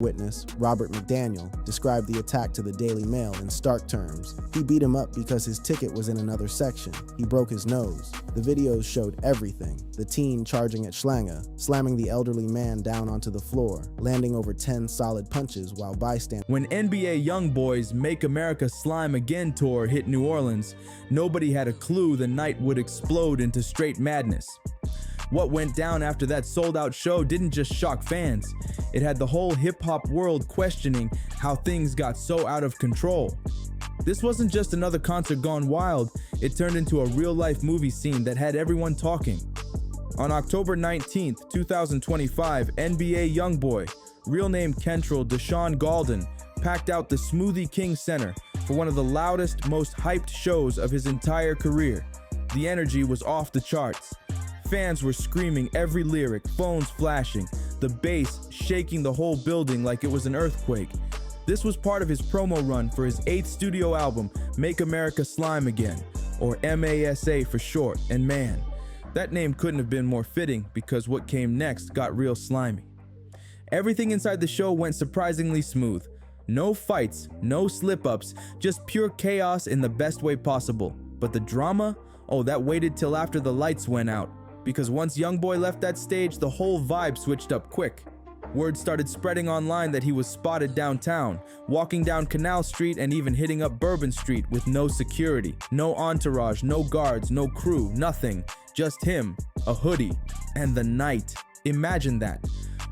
witness, Robert McDaniel, described the attack to the Daily Mail in stark terms. He beat him up because his ticket was in another section. He broke his nose. The videos showed everything. The teen charging at Schlanger, slamming the elderly man down onto the floor, landing over 10 solid punches while bystanders. When NBA YoungBoy's Make America Slime Again tour hit New Orleans, nobody had a clue the night would explode into straight madness. What went down after that sold-out show didn't just shock fans. It had the whole hip-hop world questioning how things got so out of control. This wasn't just another concert gone wild, it turned into a real-life movie scene that had everyone talking. On October 19th, 2025, NBA YoungBoy, real name Kentrell Deshaun Gaulden, packed out the Smoothie King Center for one of the loudest, most hyped shows of his entire career. The energy was off the charts. Fans were screaming every lyric, phones flashing, the bass shaking the whole building like it was an earthquake. This was part of his promo run for his 8th studio album, Make America Slime Again, or MASA for short, and man, that name couldn't have been more fitting because what came next got real slimy. Everything inside the show went surprisingly smooth. No fights, no slip-ups, just pure chaos in the best way possible. But the drama? Oh, that waited till after the lights went out. Because once YoungBoy left that stage, the whole vibe switched up quick. Word started spreading online that he was spotted downtown, walking down Canal Street and even hitting up Bourbon Street with no security, no entourage, no guards, no crew, nothing. Just him, a hoodie, and the night. Imagine that.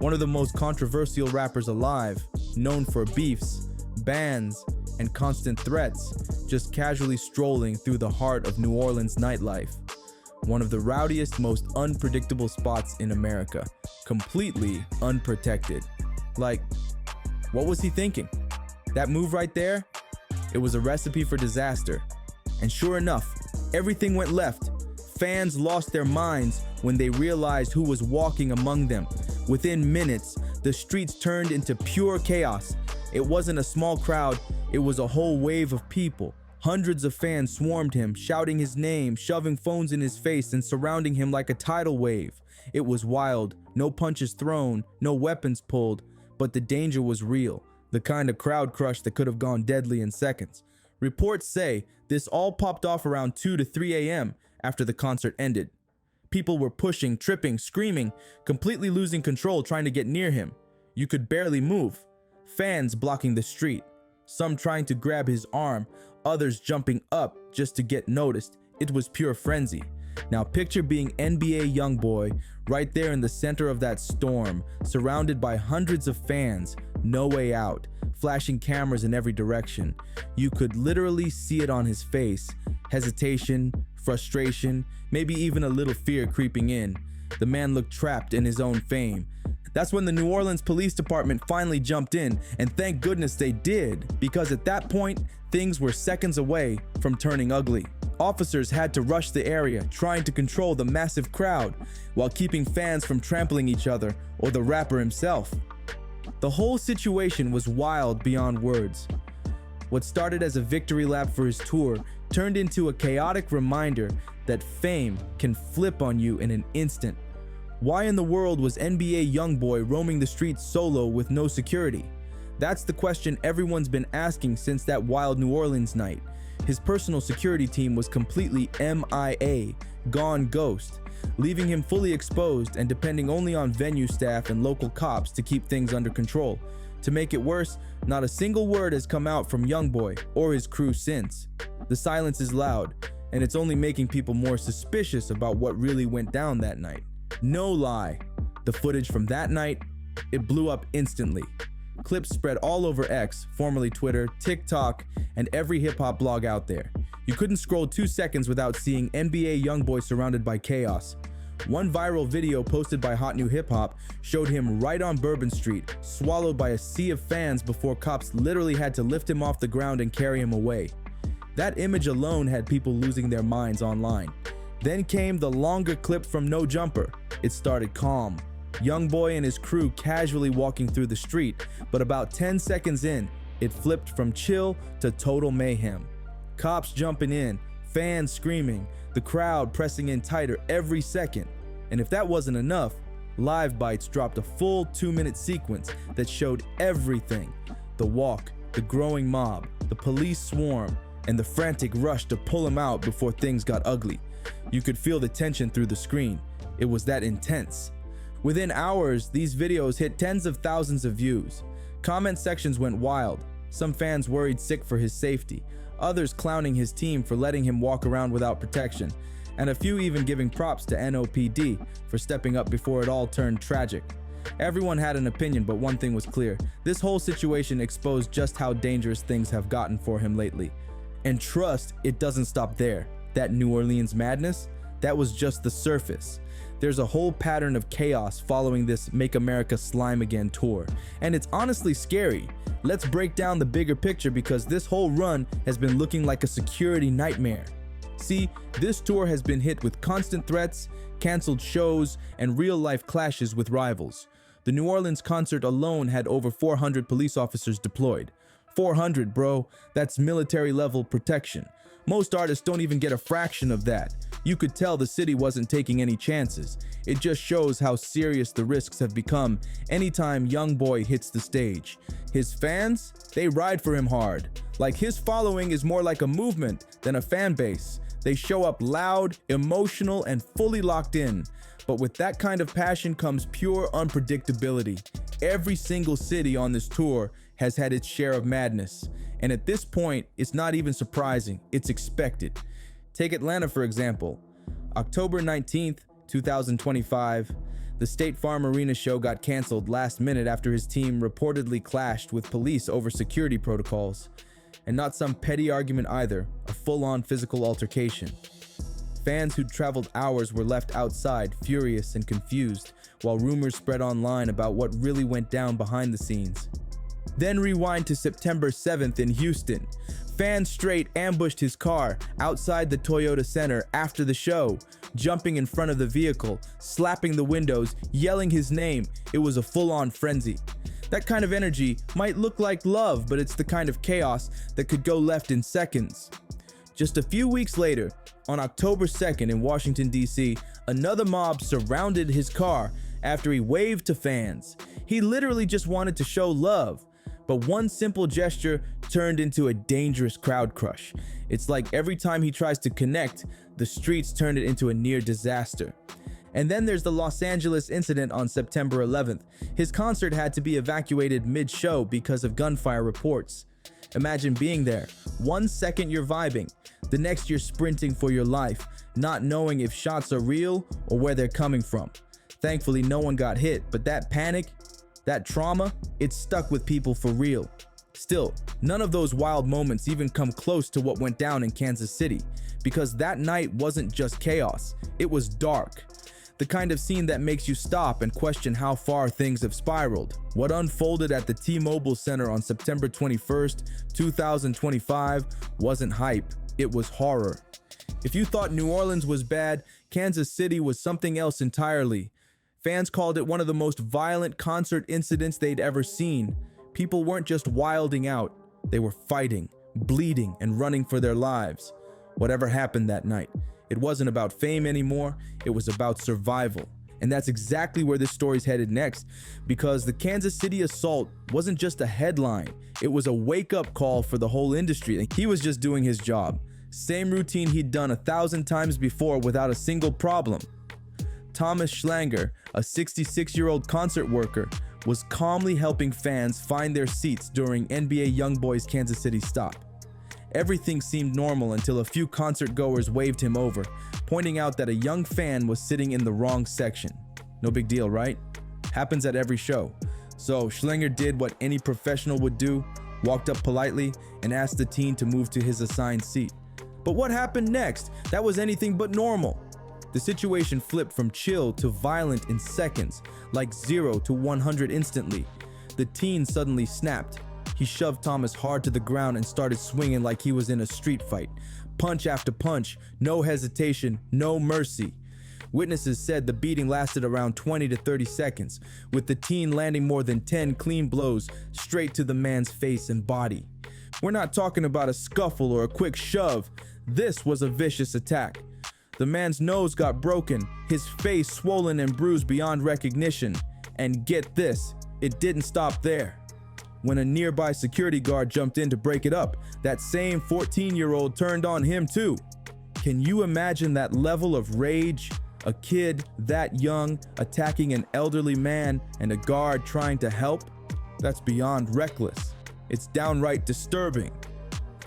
One of the most controversial rappers alive, known for beefs, bans, and constant threats, just casually strolling through the heart of New Orleans nightlife. One of the rowdiest, most unpredictable spots in America, completely unprotected. Like, what was he thinking? That move right there? It was a recipe for disaster. And sure enough, everything went left. Fans lost their minds when they realized who was walking among them. Within minutes, the streets turned into pure chaos. It wasn't a small crowd, it was a whole wave of people. Hundreds of fans swarmed him, shouting his name, shoving phones in his face, and surrounding him like a tidal wave. It was wild, no punches thrown, no weapons pulled, but the danger was real, the kind of crowd crush that could have gone deadly in seconds. Reports say this all popped off around 2 to 3 a.m. after the concert ended. People were pushing, tripping, screaming, completely losing control trying to get near him. You could barely move. Fans blocking the street, some trying to grab his arm, others jumping up just to get noticed. It was pure frenzy. Now picture being NBA YoungBoy right there in the center of that storm, surrounded by hundreds of fans, no way out, flashing cameras in every direction. You could literally see it on his face. Hesitation, frustration, maybe even a little fear creeping in. The man looked trapped in his own fame. That's when the New Orleans Police Department finally jumped in, and thank goodness they did, because at that point, things were seconds away from turning ugly. Officers had to rush the area, trying to control the massive crowd, while keeping fans from trampling each other or the rapper himself. The whole situation was wild beyond words. What started as a victory lap for his tour turned into a chaotic reminder that fame can flip on you in an instant. Why in the world was NBA YoungBoy roaming the streets solo with no security? That's the question everyone's been asking since that wild New Orleans night. His personal security team was completely MIA, gone ghost, leaving him fully exposed and depending only on venue staff and local cops to keep things under control. To make it worse, not a single word has come out from YoungBoy or his crew since. The silence is loud, and it's only making people more suspicious about what really went down that night. No lie, the footage from that night, it blew up instantly. Clips spread all over X, formerly Twitter, TikTok, and every hip-hop blog out there. You couldn't scroll 2 seconds without seeing NBA YoungBoy surrounded by chaos. One viral video posted by Hot New Hip Hop showed him right on Bourbon Street, swallowed by a sea of fans before cops literally had to lift him off the ground and carry him away. That image alone had people losing their minds online. Then came the longer clip from No Jumper. It started calm. YoungBoy and his crew casually walking through the street, but about 10 seconds in, it flipped from chill to total mayhem. Cops jumping in, fans screaming, the crowd pressing in tighter every second. And if that wasn't enough, Live Bites dropped a full 2-minute sequence that showed everything: the walk, the growing mob, the police swarm, and the frantic rush to pull him out before things got ugly. You could feel the tension through the screen. It was that intense. Within hours, these videos hit tens of thousands of views. Comment sections went wild. Some fans worried sick for his safety, others clowning his team for letting him walk around without protection, and a few even giving props to NOPD for stepping up before it all turned tragic. Everyone had an opinion, but one thing was clear: this whole situation exposed just how dangerous things have gotten for him lately. And trust, it doesn't stop there. That New Orleans madness, that was just the surface. There's a whole pattern of chaos following this Make America Slime Again tour, and it's honestly scary. Let's break down the bigger picture, because this whole run has been looking like a security nightmare. See, this tour has been hit with constant threats, canceled shows, and real-life clashes with rivals. The New Orleans concert alone had over 400 police officers deployed. 400, bro. That's military-level protection. Most artists don't even get a fraction of that. You could tell the city wasn't taking any chances. It just shows how serious the risks have become anytime YoungBoy hits the stage. His fans, they ride for him hard. Like, his following is more like a movement than a fan base. They show up loud, emotional, and fully locked in. But with that kind of passion comes pure unpredictability. Every single city on this tour has had its share of madness. And at this point, it's not even surprising, it's expected. Take Atlanta, for example. October 19th, 2025, the State Farm Arena show got canceled last minute after his team reportedly clashed with police over security protocols. And not some petty argument either, a full-on physical altercation. Fans who'd traveled hours were left outside, furious and confused, while rumors spread online about what really went down behind the scenes. Then rewind to September 7th in Houston. Fans straight ambushed his car outside the Toyota Center after the show, jumping in front of the vehicle, slapping the windows, yelling his name. It was a full-on frenzy. That kind of energy might look like love, but it's the kind of chaos that could go left in seconds. Just a few weeks later, on October 2nd in Washington, D.C., another mob surrounded his car after he waved to fans. He literally just wanted to show love. But one simple gesture turned into a dangerous crowd crush. It's like every time he tries to connect, the streets turned it into a near disaster. And then there's the Los Angeles incident on September 11th. His concert had to be evacuated mid-show because of gunfire reports. Imagine being there. 1 second you're vibing, the next you're sprinting for your life, not knowing if shots are real or where they're coming from. Thankfully, no one got hit, but that panic, that trauma, it stuck with people for real. Still, none of those wild moments even come close to what went down in Kansas City, because that night wasn't just chaos, it was dark. The kind of scene that makes you stop and question how far things have spiraled. What unfolded at the T-Mobile Center on September 21st, 2025 wasn't hype, it was horror. If you thought New Orleans was bad, Kansas City was something else entirely. Fans called it one of the most violent concert incidents they'd ever seen. People weren't just wilding out, they were fighting, bleeding, and running for their lives. Whatever happened that night, it wasn't about fame anymore, it was about survival. And that's exactly where this story's headed next, because the Kansas City assault wasn't just a headline, it was a wake-up call for the whole industry. And he was just doing his job. Same routine he'd done 1,000 times before without a single problem. Thomas Schlanger, a 66-year-old concert worker, was calmly helping fans find their seats during NBA YoungBoy's Kansas City stop. Everything seemed normal until a few concert goers waved him over, pointing out that a young fan was sitting in the wrong section. No big deal, right? Happens at every show. So Schlanger did what any professional would do, walked up politely and asked the teen to move to his assigned seat. But what happened next? That was anything but normal. The situation flipped from chill to violent in seconds, like 0 to 100 instantly. The teen suddenly snapped. He shoved Thomas hard to the ground and started swinging like he was in a street fight. Punch after punch, no hesitation, no mercy. Witnesses said the beating lasted around 20 to 30 seconds, with the teen landing more than 10 clean blows straight to the man's face and body. We're not talking about a scuffle or a quick shove. This was a vicious attack. The man's nose got broken, his face swollen and bruised beyond recognition. And get this, it didn't stop there. When a nearby security guard jumped in to break it up, that same 14-year-old turned on him too. Can you imagine that level of rage? A kid that young attacking an elderly man and a guard trying to help? That's beyond reckless. It's downright disturbing.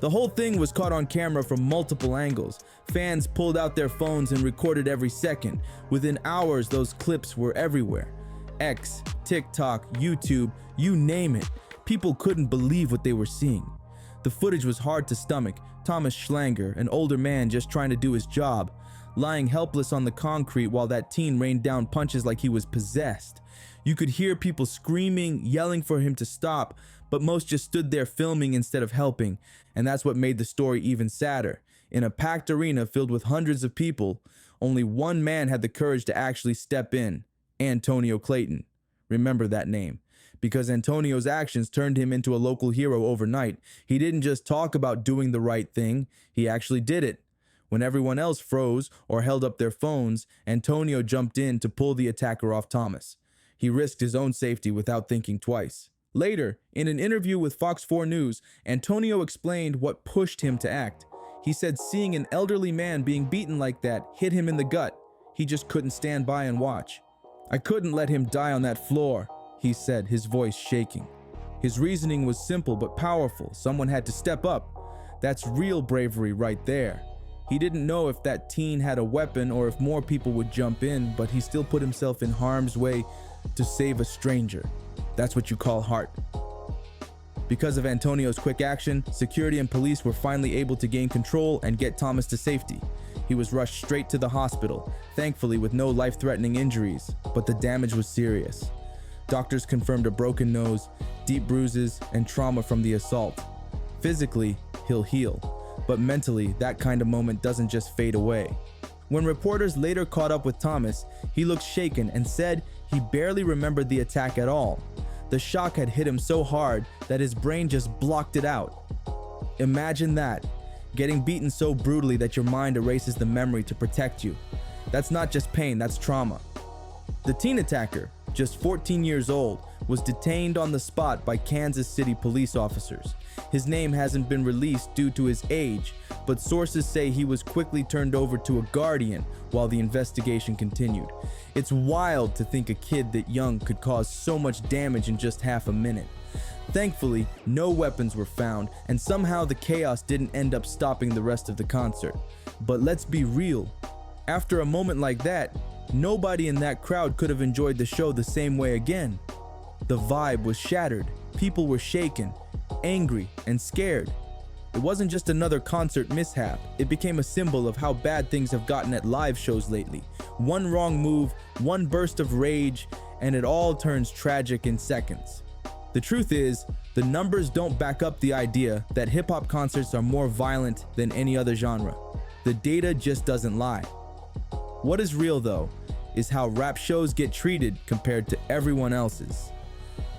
The whole thing was caught on camera from multiple angles. Fans pulled out their phones and recorded every second. Within hours, those clips were everywhere. X, TikTok, YouTube, you name it. People couldn't believe what they were seeing. The footage was hard to stomach. Thomas Schlanger, an older man just trying to do his job, lying helpless on the concrete while that teen rained down punches like he was possessed. You could hear people screaming, yelling for him to stop, but most just stood there filming instead of helping, and that's what made the story even sadder. In a packed arena filled with hundreds of people, only one man had the courage to actually step in: Antonio Clayton. Remember that name, because Antonio's actions turned him into a local hero overnight. He didn't just talk about doing the right thing, he actually did it. When everyone else froze or held up their phones, Antonio jumped in to pull the attacker off Thomas. He risked his own safety without thinking twice. Later, in an interview with Fox 4 News, Antonio explained what pushed him to act. He said seeing an elderly man being beaten like that hit him in the gut. He just couldn't stand by and watch. "I couldn't let him die on that floor," he said, his voice shaking. His reasoning was simple but powerful. Someone had to step up. That's real bravery right there. He didn't know if that teen had a weapon or if more people would jump in, but he still put himself in harm's way to save a stranger. That's what you call heart. Because of Antonio's quick action, security and police were finally able to gain control and get Thomas to safety. He was rushed straight to the hospital, thankfully with no life-threatening injuries, but the damage was serious. Doctors confirmed a broken nose, deep bruises, and trauma from the assault. Physically, he'll heal, but mentally, that kind of moment doesn't just fade away. When reporters later caught up with Thomas, he looked shaken and said he barely remembered the attack at all. The shock had hit him so hard that his brain just blocked it out. Imagine that, getting beaten so brutally that your mind erases the memory to protect you. That's not just pain, that's trauma. The teen attacker, just 14 years old, was detained on the spot by Kansas City police officers. His name hasn't been released due to his age, but sources say he was quickly turned over to a guardian while the investigation continued. It's wild to think a kid that young could cause so much damage in just half a minute. Thankfully, no weapons were found, and somehow the chaos didn't end up stopping the rest of the concert. But let's be real. After a moment like that, nobody in that crowd could have enjoyed the show the same way again. The vibe was shattered. People were shaken, angry, and scared. It wasn't just another concert mishap. It became a symbol of how bad things have gotten at live shows lately. One wrong move, one burst of rage, and it all turns tragic in seconds. The truth is, the numbers don't back up the idea that hip-hop concerts are more violent than any other genre. The data just doesn't lie. What is real though, is how rap shows get treated compared to everyone else's.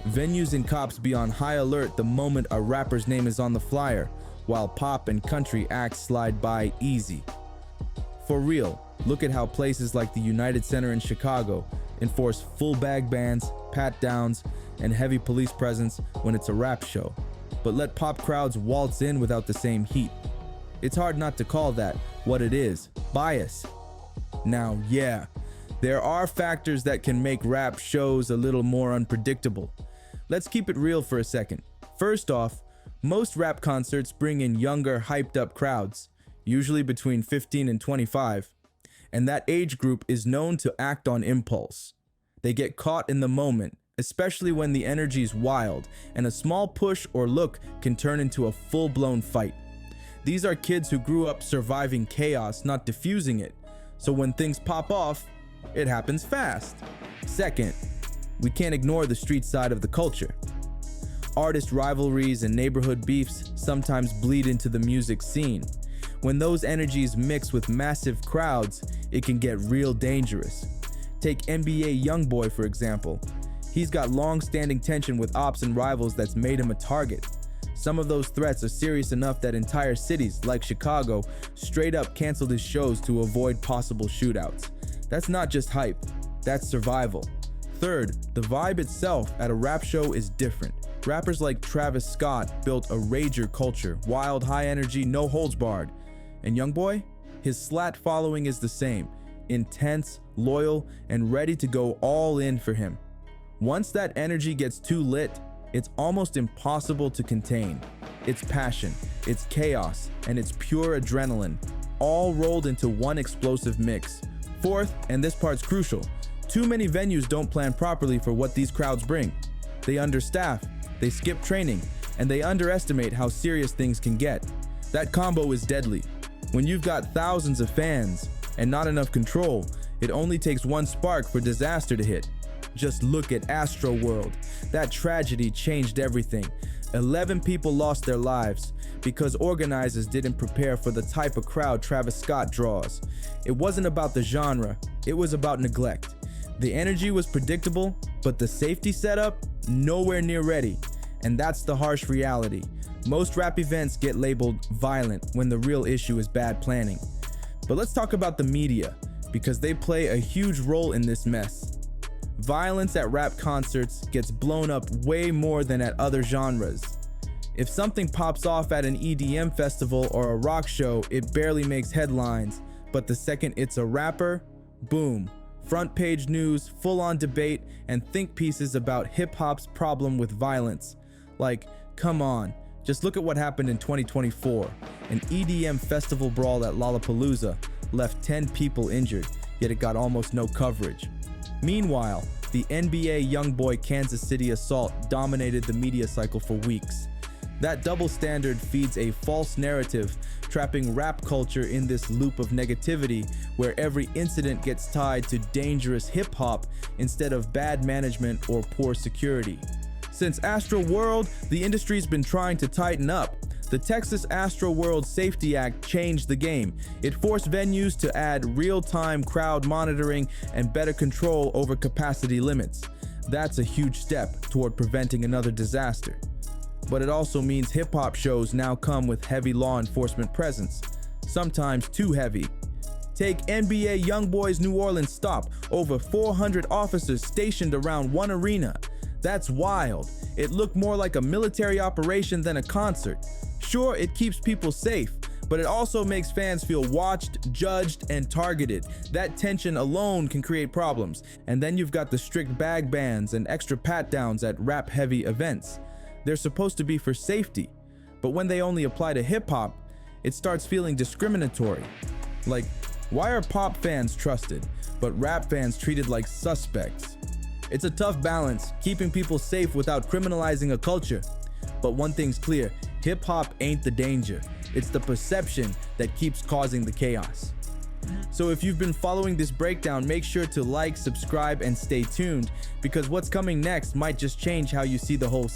Venues and cops be on high alert the moment a rapper's name is on the flyer, while pop and country acts slide by easy. For real, look at how places like the United Center in Chicago enforce full bag bans, pat downs, and heavy police presence when it's a rap show, but let pop crowds waltz in without the same heat. It's hard not to call that what it is: bias. Now, yeah, there are factors that can make rap shows a little more unpredictable. Let's keep it real for a second. First off, most rap concerts bring in younger, hyped up crowds, usually between 15 and 25, and that age group is known to act on impulse. They get caught in the moment, especially when the energy's wild, and a small push or look can turn into a full-blown fight. These are kids who grew up surviving chaos, not diffusing it, so when things pop off, it happens fast. Second, we can't ignore the street side of the culture. Artist rivalries and neighborhood beefs sometimes bleed into the music scene. When those energies mix with massive crowds, it can get real dangerous. Take NBA YoungBoy for example. He's got long-standing tension with ops and rivals that's made him a target. Some of those threats are serious enough that entire cities, like Chicago, straight up canceled his shows to avoid possible shootouts. That's not just hype, that's survival. Third, the vibe itself at a rap show is different. Rappers like Travis Scott built a rager culture, wild, high energy, no holds barred. And YoungBoy? His slat following is the same, intense, loyal, and ready to go all in for him. Once that energy gets too lit, it's almost impossible to contain. It's passion, it's chaos, and it's pure adrenaline, all rolled into one explosive mix. Fourth, and this part's crucial, too many venues don't plan properly for what these crowds bring. They understaff, they skip training, and they underestimate how serious things can get. That combo is deadly. When you've got thousands of fans and not enough control, it only takes one spark for disaster to hit. Just look at Astroworld. That tragedy changed everything. 11 people lost their lives because organizers didn't prepare for the type of crowd Travis Scott draws. It wasn't about the genre, it was about neglect. The energy was predictable, but the safety setup, nowhere near ready. And that's the harsh reality. Most rap events get labeled violent when the real issue is bad planning. But let's talk about the media, because they play a huge role in this mess. Violence at rap concerts gets blown up way more than at other genres. If something pops off at an EDM festival or a rock show, it barely makes headlines, but the second it's a rapper, boom, front page news, full-on debate, and think pieces about hip-hop's problem with violence. Like, come on, just look at what happened in 2024. An EDM festival brawl at Lollapalooza left 10 people injured, yet it got almost no coverage. Meanwhile, the NBA YoungBoy Kansas City assault dominated the media cycle for weeks. That double standard feeds a false narrative, trapping rap culture in this loop of negativity where every incident gets tied to dangerous hip-hop instead of bad management or poor security. Since Astroworld, the industry's been trying to tighten up. The Texas Astroworld Safety Act changed the game. It forced venues to add real-time crowd monitoring and better control over capacity limits. That's a huge step toward preventing another disaster. But it also means hip-hop shows now come with heavy law enforcement presence, sometimes too heavy. Take NBA YoungBoy's New Orleans stop, over 400 officers stationed around one arena. That's wild. It looked more like a military operation than a concert. Sure, it keeps people safe, but it also makes fans feel watched, judged, and targeted. That tension alone can create problems. And then you've got the strict bag bans and extra pat-downs at rap-heavy events. They're supposed to be for safety, but when they only apply to hip-hop, it starts feeling discriminatory. Like, why are pop fans trusted, but rap fans treated like suspects? It's a tough balance, keeping people safe without criminalizing a culture. But one thing's clear, hip-hop ain't the danger. It's the perception that keeps causing the chaos. So if you've been following this breakdown, make sure to like, subscribe, and stay tuned, because what's coming next might just change how you see the whole scene.